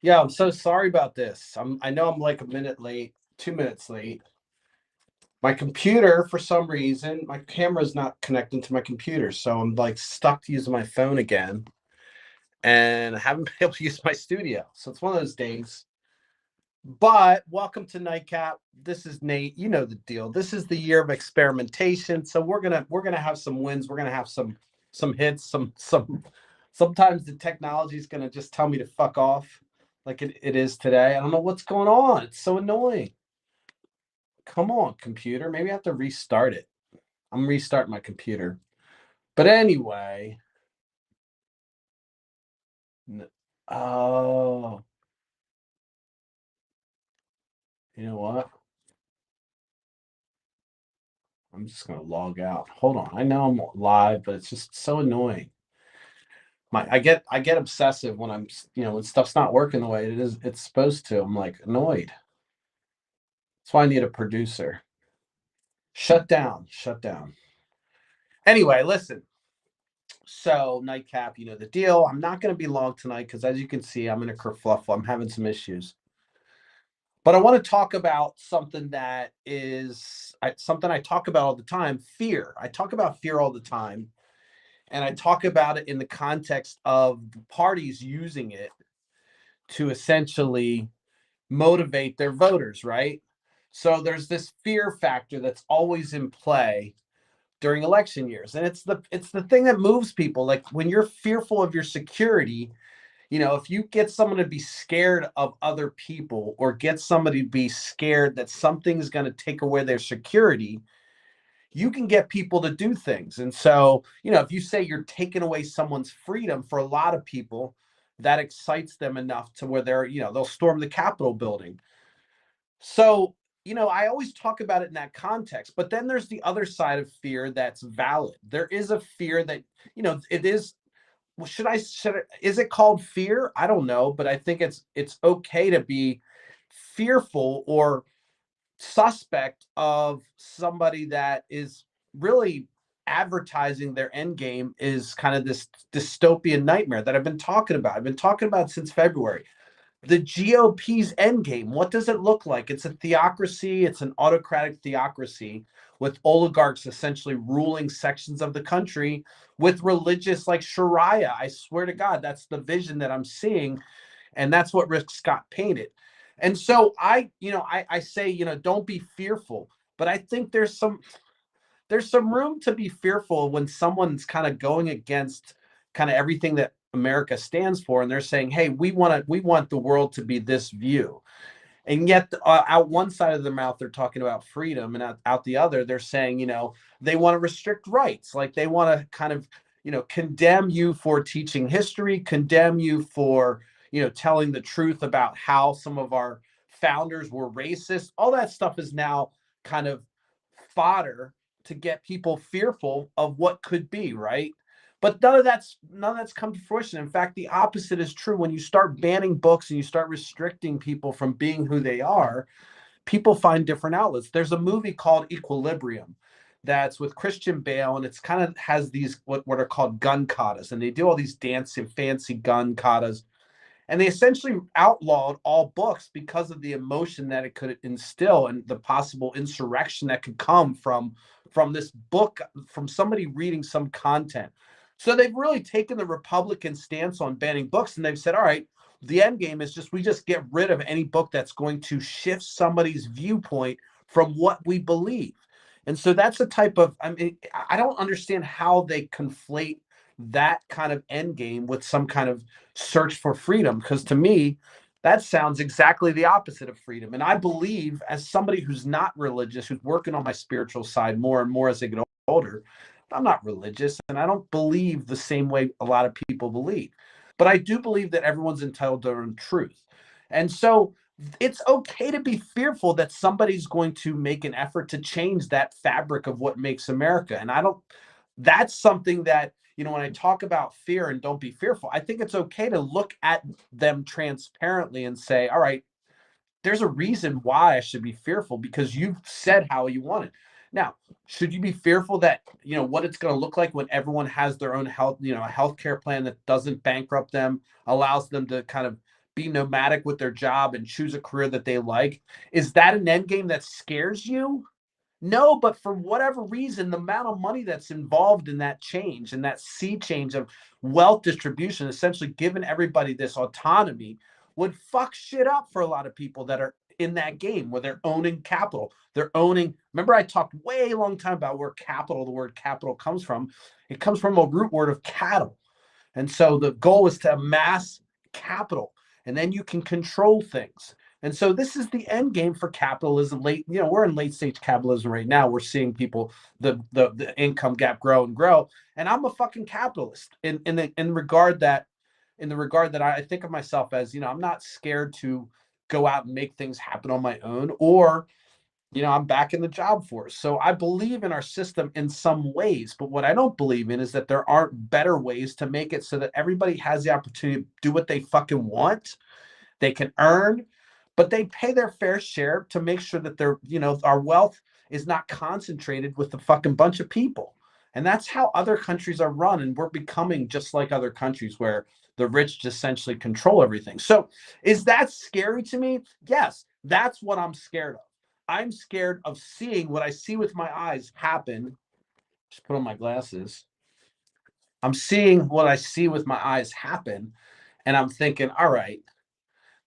Yeah, I'm so sorry about this. I know I'm like a minute late, 2 minutes late. My computer, for some reason, my camera's not connecting to my computer, so I'm like stuck to using my phone again, and I haven't been able to use my studio. So it's one of those days. But welcome to Nightcap. This is Nate. You know the deal. This is the year of experimentation. So we're gonna have some wins. We're gonna have some hits. Some sometimes the technology is gonna just tell me to fuck off, like it is today. I don't know what's going on. It's so annoying. Come on, computer. Maybe I have to restart it. I'm restarting my computer. But anyway, oh, you know what? I'm just gonna log out. Hold on. I know I'm live, but it's just so annoying. I get obsessive when when stuff's not working the way it's supposed to. I'm like annoyed. That's why I need a producer. Shut down. Shut down. Anyway, listen. So nightcap, you know the deal. I'm not going to be long tonight because, as you can see, I'm in a kerfluffle. I'm having some issues, but I want to talk about something that is something I talk about all the time. Fear. I talk about fear all the time, and I talk about it in the context of the parties using it to essentially motivate their voters, right? So there's this fear factor that's always in play during election years. And it's the thing that moves people. Like when you're fearful of your security, if you get someone to be scared of other people or get somebody to be scared that something's going to take away their security, you can get people to do things. And so, if you say you're taking away someone's freedom, for a lot of people, that excites them enough to where they'll storm the Capitol building. So, I always talk about it in that context, but then there's the other side of fear that's valid. There is a fear that, it is, well, is it called fear? I don't know, but I think it's okay to be fearful or suspect of somebody that is really advertising their end game is kind of this dystopian nightmare that I've been talking about. I've been talking about since February. The GOP's endgame. What does it look like? It's a theocracy, it's an autocratic theocracy with oligarchs essentially ruling sections of the country with religious like Sharia. I swear to God, that's the vision that I'm seeing. And that's what Rick Scott painted. And so I say, don't be fearful. But I think there's some room to be fearful when someone's kind of going against kind of everything that America stands for, and they're saying, "Hey, we want the world to be this view," and yet out one side of their mouth they're talking about freedom, and out the other they're saying, they want to restrict rights, like they want to kind of, condemn you for teaching history, condemn you for, telling the truth about how some of our founders were racist. All that stuff is now kind of fodder to get people fearful of what could be, right? But none of that's come to fruition. In fact, the opposite is true. When you start banning books and you start restricting people from being who they are, people find different outlets. There's a movie called Equilibrium that's with Christian Bale, and it's kind of has these what are called gun katas, and they do all these dancing fancy gun katas, and they essentially outlawed all books because of the emotion that it could instill and the possible insurrection that could come from this book, from somebody reading some content. So they've really taken the Republican stance on banning books, and they've said, all right, the end game is just we just get rid of any book that's going to shift somebody's viewpoint from what we believe. And so that's a type of, I mean, I don't understand how they conflate that kind of end game with some kind of search for freedom, because to me that sounds exactly the opposite of freedom. And I believe, as somebody who's not religious, who's working on my spiritual side more and more as I get older, I'm not religious and I don't believe the same way a lot of people believe, but I do believe that everyone's entitled to their own truth. And so it's okay to be fearful that somebody's going to make an effort to change that fabric of what makes America. And I don't, that's something that, when I talk about fear and don't be fearful, I think it's okay to look at them transparently and say, all right, there's a reason why I should be fearful because you've said how you want it. Now, should you be fearful that, what it's going to look like when everyone has their own health, a healthcare plan that doesn't bankrupt them, allows them to kind of be nomadic with their job and choose a career that they like. Is that an end game that scares you? No, but for whatever reason, the amount of money that's involved in that change and that sea change of wealth distribution, essentially giving everybody this autonomy, would fuck shit up for a lot of people that are in that game where they're owning capital. They're owning, remember, I talked way long time about where capital, the word capital comes from. It comes from a root word of cattle. And so the goal is to amass capital, and then you can control things. And so this is the end game for capitalism. We're in late stage capitalism right now. We're seeing people, the income gap grow and grow. And I'm a fucking capitalist in the regard that I think of myself as, I'm not scared to go out and make things happen on my own, or I'm back in the job force. So I believe in our system in some ways, but what I don't believe in is that there aren't better ways to make it so that everybody has the opportunity to do what they fucking want. They can earn, but they pay their fair share to make sure that our wealth is not concentrated with a fucking bunch of people. And that's how other countries are run. And we're becoming just like other countries where the rich just essentially control everything. So is that scary to me? Yes, that's what I'm scared of. I'm scared of seeing what I see with my eyes happen. Just put on my glasses. I'm seeing what I see with my eyes happen. And I'm thinking, all right,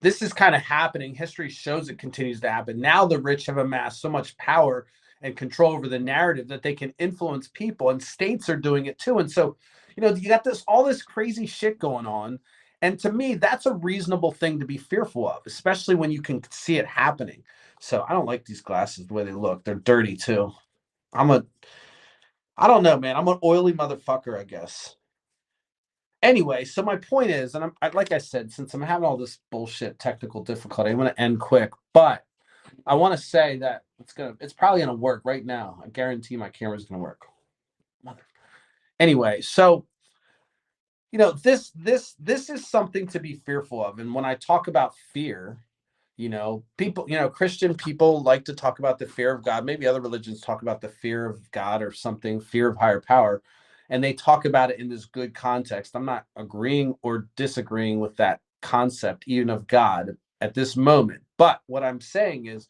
this is kind of happening. History shows it continues to happen. Now the rich have amassed so much power and control over the narrative that they can influence people, and states are doing it too. And so, you got all this crazy shit going on. And to me, that's a reasonable thing to be fearful of, especially when you can see it happening. So I don't like these glasses the way they look. They're dirty too. I don't know, man. I'm an oily motherfucker, I guess. Anyway, so my point is, and like I said, since I'm having all this bullshit technical difficulty, I'm going to end quick. But I want to say that it's probably going to work right now. I guarantee my camera's going to work. Anyway, so this is something to be fearful of. And when I talk about fear, people, Christian people like to talk about the fear of God. Maybe other religions talk about the fear of God or something, fear of higher power. And they talk about it in this good context. I'm not agreeing or disagreeing with that concept, even of God at this moment. But what I'm saying is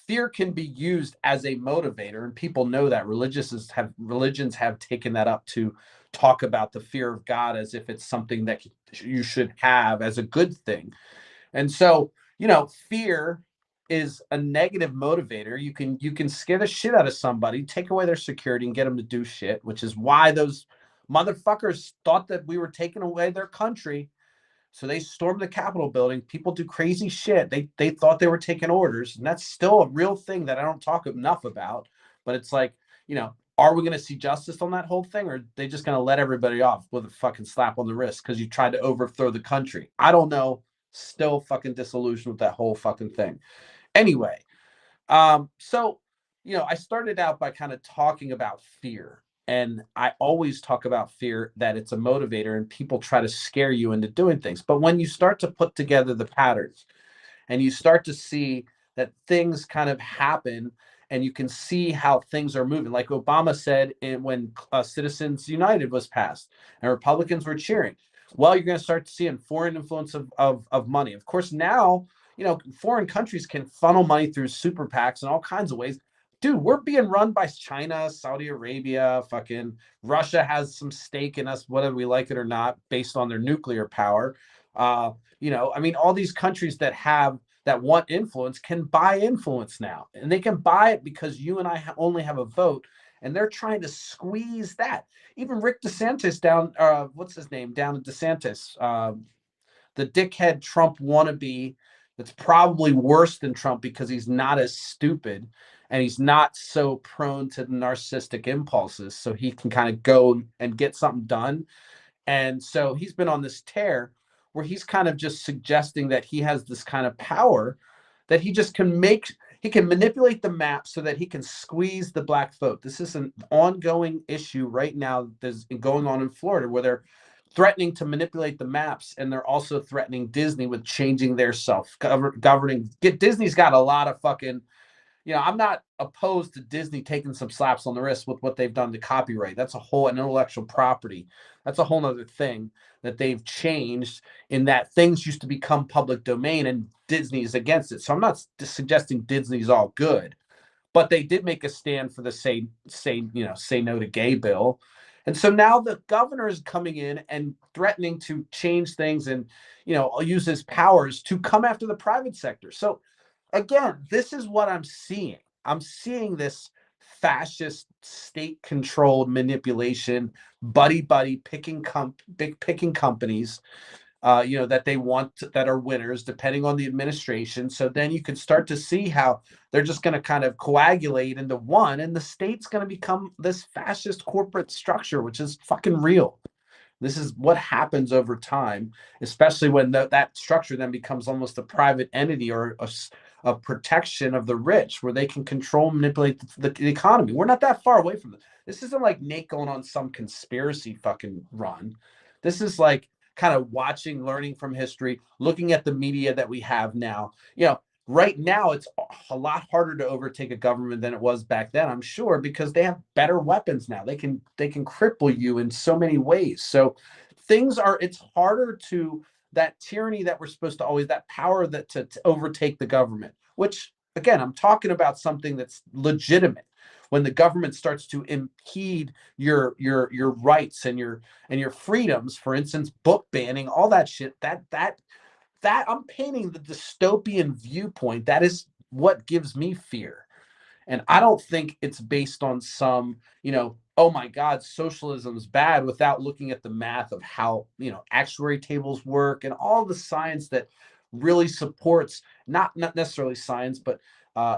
fear can be used as a motivator. And people know that religions have taken that up to talk about the fear of God as if it's something that you should have as a good thing. And so, fear is a negative motivator. You can scare the shit out of somebody, take away their security, and get them to do shit, which is why those motherfuckers thought that we were taking away their country. So they stormed the Capitol building. People do crazy shit. They thought they were taking orders, and that's still a real thing that I don't talk enough about. But it's like, are we going to see justice on that whole thing, or are they just going to let everybody off with a fucking slap on the wrist because you tried to overthrow the country? I don't know. Still fucking disillusioned with that whole fucking thing. Anyway, so I started out by kind of talking about fear, and I always talk about fear that it's a motivator and people try to scare you into doing things. But when you start to put together the patterns and you start to see that things kind of happen and you can see how things are moving, like Obama said when Citizens United was passed and Republicans were cheering. Well, you're going to start seeing foreign influence of money. Of course, now, foreign countries can funnel money through super PACs and all kinds of ways. Dude, we're being run by China, Saudi Arabia, fucking Russia has some stake in us, whether we like it or not, based on their nuclear power. All these countries that want influence can buy influence now, and they can buy it because you and I only have a vote, and they're trying to squeeze that. Even Rick DeSantis down in DeSantis, the dickhead Trump wannabe that's probably worse than Trump because he's not as stupid and he's not so prone to narcissistic impulses, so he can kind of go and get something done. And so he's been on this tear where he's kind of just suggesting that he has this kind of power that he can manipulate the map so that he can squeeze the black vote. This is an ongoing issue right now that's going on in Florida where they're threatening to manipulate the maps, and they're also threatening Disney with changing their self-governing. Disney's got a lot of fucking, I'm not opposed to Disney taking some slaps on the wrist with what they've done to copyright. That's a whole an intellectual property. That's a whole other thing that they've changed in that things used to become public domain and Disney is against it. So I'm not suggesting Disney's all good, but they did make a stand for the say no to gay bill. And so now the governor is coming in and threatening to change things and use his powers to come after the private sector. So again, this is what I'm seeing. I'm seeing this fascist state controlled manipulation, buddy picking companies that they want that are winners depending on the administration. So then you can start to see how they're just going to kind of coagulate into one, and the state's going to become this fascist corporate structure, which is fucking real. This is what happens over time, especially when that structure then becomes almost a private entity or a protection of the rich, where they can control, manipulate the economy. We're not that far away from this. This isn't like Nate going on some conspiracy fucking run. This is like kind of watching, learning from history, looking at the media that we have now. Right now it's a lot harder to overtake a government than it was back then, I'm sure, because they have better weapons now. They can cripple you in so many ways. So it's harder to that tyranny that we're supposed to always, that power that to overtake the government, which again, I'm talking about something that's legitimate. When the government starts to impede your rights and your freedoms, for instance, book banning, all that shit, that I'm painting the dystopian viewpoint. That is what gives me fear. And I don't think it's based on some, oh my God, socialism is bad, without looking at the math of how, actuary tables work and all the science that really supports, not necessarily science, but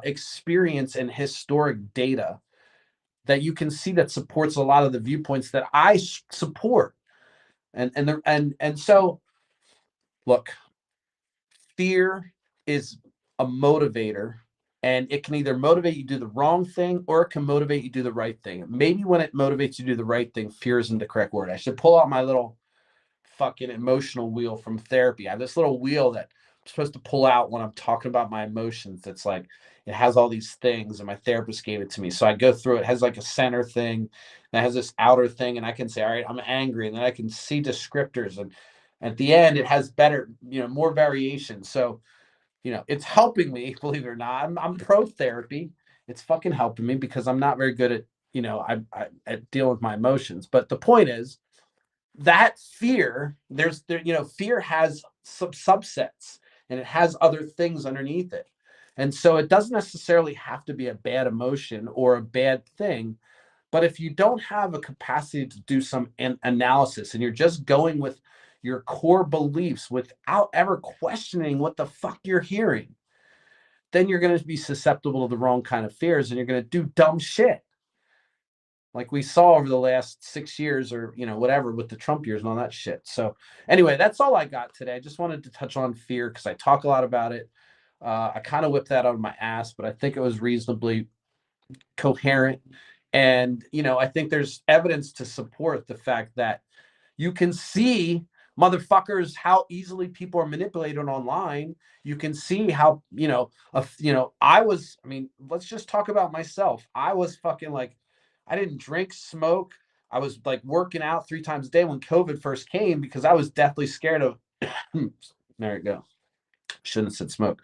experience and historic data that you can see that supports a lot of the viewpoints that I support. And so look, fear is a motivator, and it can either motivate you to do the wrong thing or it can motivate you to do the right thing. Maybe when it motivates you to do the right thing, fear isn't the correct word. I should pull out my little fucking emotional wheel from therapy. I have this little wheel that I'm supposed to pull out when I'm talking about my emotions. That's like, it has all these things, and my therapist gave it to me. So I go through it. It has like a center thing, and it has this outer thing, and I can say, all right, I'm angry, and then I can see descriptors, and at the end, it has better, more variation. So it's helping me, believe it or not. I'm pro therapy. It's fucking helping me because I'm not very good at, at dealing with my emotions. But the point is that fear has some subsets, and it has other things underneath it. And so it doesn't necessarily have to be a bad emotion or a bad thing. But if you don't have a capacity to do some analysis, and you're just going with your core beliefs without ever questioning what the fuck you're hearing, then you're going to be susceptible to the wrong kind of fears, and you're going to do dumb shit like we saw over the last 6 years, or whatever, with the Trump years and all that shit. So anyway, that's all I got today. I just wanted to touch on fear because I talk a lot about it. I kind of whipped that out of my ass, but I think it was reasonably coherent. And I think there's evidence to support the fact that you can see, motherfuckers, how easily people are manipulated online. You can see how, let's just talk about myself. I was fucking like, I didn't drink, smoke. I was like working out 3 times a day when COVID first came because I was deathly scared of, there you go. Shouldn't have said smoke.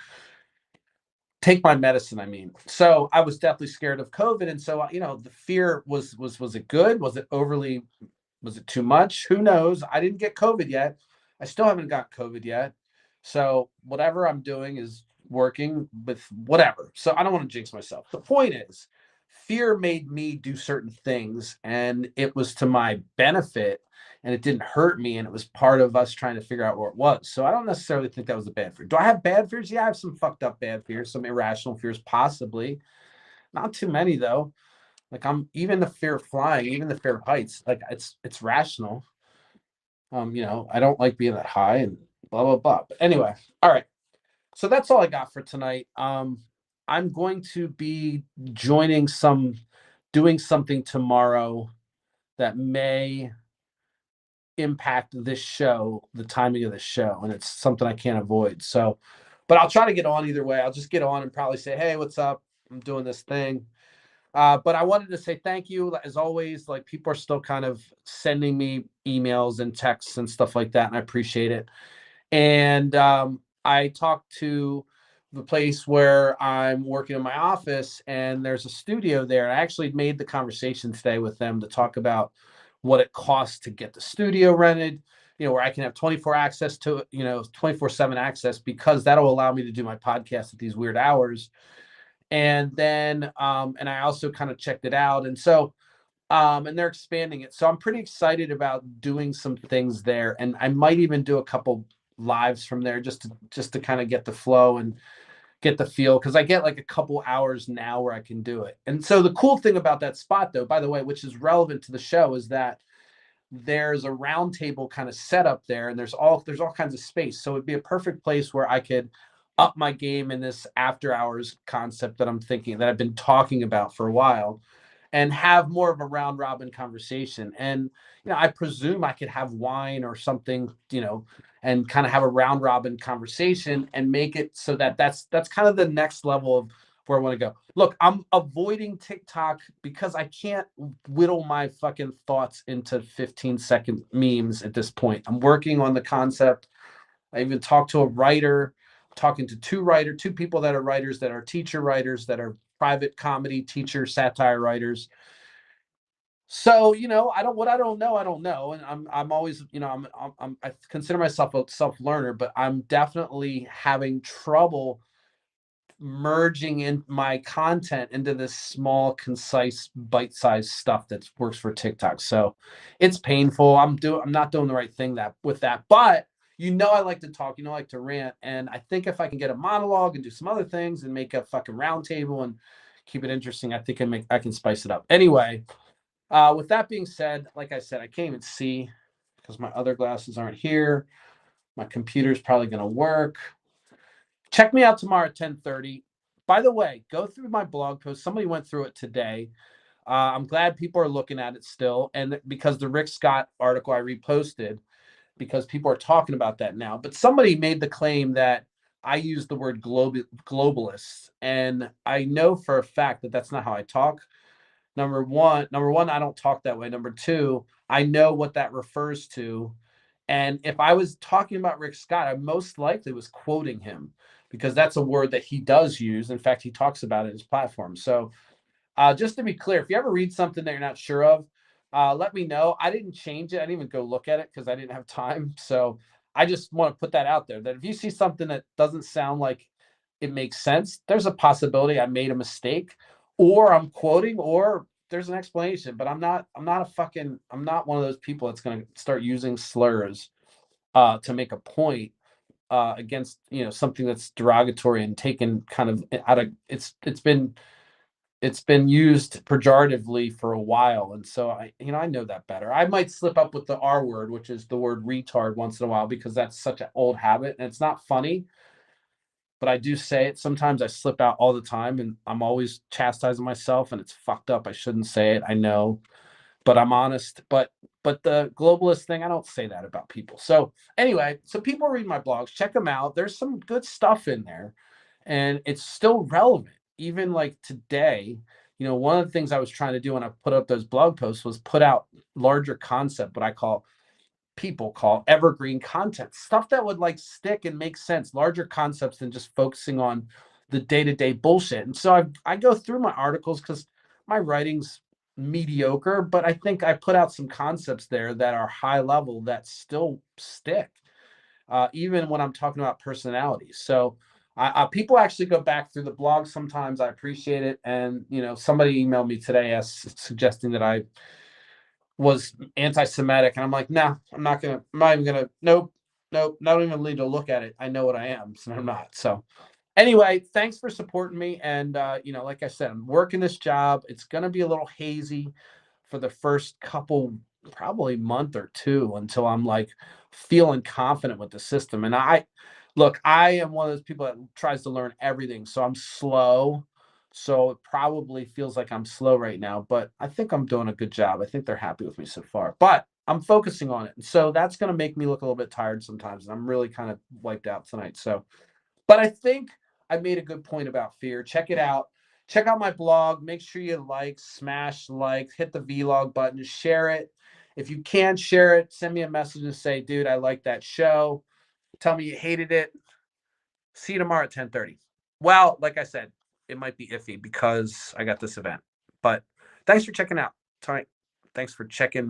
Take my medicine, I mean. So I was deathly scared of COVID. And so, the fear was it good? Was it too much? Who knows? I didn't get COVID yet. I still haven't got COVID yet. So whatever I'm doing is working with whatever. So I don't want to jinx myself. The point is, fear made me do certain things, and it was to my benefit, and it didn't hurt me, and it was part of us trying to figure out what it was. So I don't necessarily think that was a bad fear. Do I have bad fears? Yeah, I have some fucked up bad fears, some irrational fears, possibly. Not too many though. Like, I'm even the fear of flying, even the fear of heights, like it's rational. I don't like being that high and blah blah blah. But anyway, all right. So that's all I got for tonight. I'm going to be doing something tomorrow that may impact this show, the timing of the show, and it's something I can't avoid. So, but I'll try to get on either way. I'll just get on and probably say, "Hey, what's up?" I'm doing this thing. But I wanted to say thank you. As always, like people are still kind of sending me emails and texts and stuff like that, and I appreciate it. And I talked to the place where I'm working in my office, and there's a studio there. I actually made the conversation today with them to talk about what it costs to get the studio rented, where I can have 24 access to, 24/7 access, because that'll allow me to do my podcast at these weird hours. And then, and I also kind of checked it out. And so, and they're expanding it. So I'm pretty excited about doing some things there. And I might even do a couple lives from there just to kind of get the flow and get the feel, because I get like a couple hours now where I can do it. And so the cool thing about that spot, though, by the way, which is relevant to the show, is that there's a round table kind of set up there, and there's all kinds of space. So it'd be a perfect place where I could up my game in this after hours concept that I'm thinking, that I've been talking about for a while, and have more of a round robin conversation. And I presume I could have wine or something, and kind of have a round robin conversation and make it so that that's kind of the next level of where I want to go. Look, I'm avoiding TikTok because I can't whittle my fucking thoughts into 15-second memes at this point. I'm working on the concept. I even talked to a writer, talking to two people that are writers, that are teacher writers, that are private comedy teacher satire writers. So, I don't know, I don't know. And I'm always, I consider myself a self learner, but I'm definitely having trouble merging in my content into this small, concise, bite-sized stuff that works for TikTok. So it's painful. I'm not doing the right thing with that. But I like to talk, I like to rant. And I think if I can get a monologue and do some other things and make a fucking round table and keep it interesting, I think I can spice it up. Anyway, with that being said, like I said, I can't even see because my other glasses aren't here. My computer's probably gonna work. Check me out tomorrow at 10:30. By the way, go through my blog post. Somebody went through it today. I'm glad people are looking at it still. And because the Rick Scott article I reposted, because people are talking about that now. But somebody made the claim that I use the word globalists. And I know for a fact that that's not how I talk. Number one, I don't talk that way. Number two, I know what that refers to. And if I was talking about Rick Scott, I most likely was quoting him, because that's a word that he does use. In fact, he talks about it in his platform. So just to be clear, if you ever read something that you're not sure of, let me know. I didn't change it. I didn't even go look at it because I didn't have time. So I just want to put that out there, that if you see something that doesn't sound like it makes sense, there's a possibility I made a mistake, or I'm quoting, or there's an explanation. But I'm not I'm not one of those people that's going to start using slurs to make a point against something that's derogatory and taken kind of out of it's been used pejoratively for a while. And so I know that better. I might slip up with the R word, which is the word retard, once in a while, because that's such an old habit and it's not funny, but I do say it. Sometimes I slip out all the time, and I'm always chastising myself, and it's fucked up. I shouldn't say it. I know, but I'm honest. But the globalist thing, I don't say that about people. So anyway, so people read my blogs, check them out. There's some good stuff in there, and it's still relevant. Even like today, one of the things I was trying to do when I put up those blog posts was put out larger concept, what people call evergreen content, stuff that would like stick and make sense, larger concepts than just focusing on the day-to-day bullshit. And so I go through my articles because my writing's mediocre, but I think I put out some concepts there that are high level that still stick, even when I'm talking about personalities. So people actually go back through the blog sometimes. I appreciate it. And somebody emailed me today suggesting that I was anti-Semitic, and I'm like, nah, I'm not even gonna, nope, not even need to look at it. I know what I am, so I'm not. So anyway, thanks for supporting me. And like I said, I'm working this job. It's gonna be a little hazy for the first couple, probably month or two, until I'm like feeling confident with the system. And I am one of those people that tries to learn everything, so I'm slow. So it probably feels like I'm slow right now, but I think I'm doing a good job. I think they're happy with me so far, but I'm focusing on it. And so that's going to make me look a little bit tired sometimes. And I'm really kind of wiped out tonight. So, but I think I made a good point about fear. Check it out. Check out my blog. Make sure you smash like, hit the vlog button, share it. If you can't share it, send me a message and say, dude, I like that show. Tell me you hated it. See you tomorrow at 10:30. Well, like I said, it might be iffy because I got this event. But thanks for checking out. Thanks for checking